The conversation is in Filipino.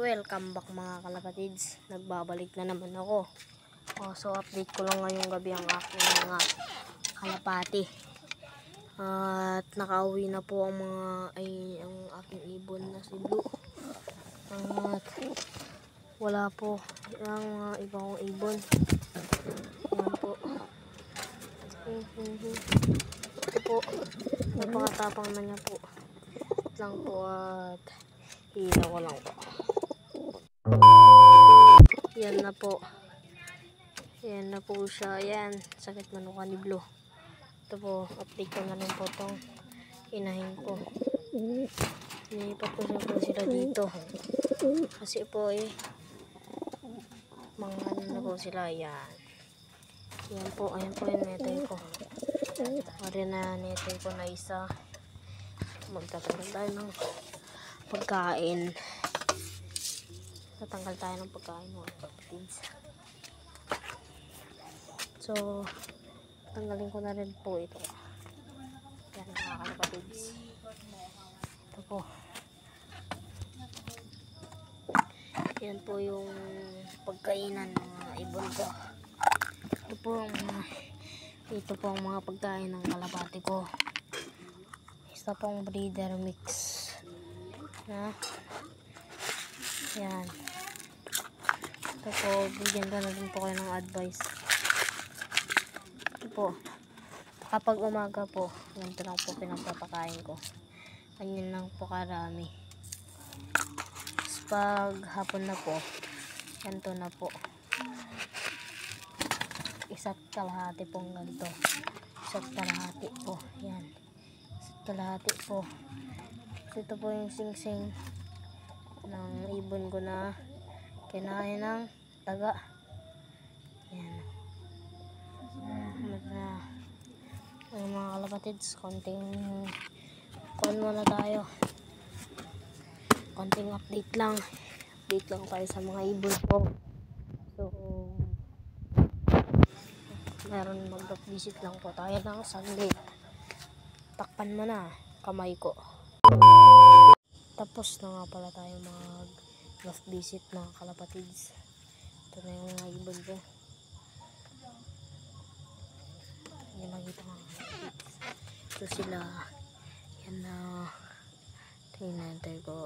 Welcome back mga kalapatids. Nagbabalik na naman ako. So update ko lang ngayong gabi ang aking mga kalapati. At nakauwi na po ang ang aking ibon na si Blue. At wala po ang mga ibang ibon. Yan po. Ito po. Napakatapang na niya po. Lang po at hila ko lang po. Yan na po. Yan na po siya. Yan. Sakit manuka ni Blue. Ito po. Update ko na rin po itong inahin ko. Nilipat ko sila dito. Kasi po mga ano na po sila. Yan. Yan po. Ayan po yung netoy ko. Pari na netoy ko na isa. Magtatanggal tayo ng pagkain. Tatanggal tayo ng pagkain mga kapatids. So, tanggalin ko na rin po ito. Yan mga kapatids. Ito po. Yan po yung pagkainan ng mga ibon ko. Ito po ang mga pagkain ng kalapati ko. Isa pong breeder mix. Yan. Ito po, bigyan ko na rin po kayo ng advice. Ito po, kapag umaga po, ganito lang po pinagpapakain ko. Ganyan lang po karami. Tapos pag hapon na po, ganito na po. Isa't kalahati pong ganito. Isa't kalahati po. Yan. Isa't kalahati po. Ito po yung sing-sing ng ibon ko na kinain ng taga. Yan. Mga kalapatids, konting muna tayo. Konting update lang tayo sa mga ibon ko. So meron mag-visit lang po tayo ng Sunday. Takpan mo na kamay ko. Tapos na nga pala tayo mag-last visit na kalapatids. Ito na yung mga ibon ko. Hindi makita mga kalapatids. Ito sila. Yan na. Tingnan tayo ko.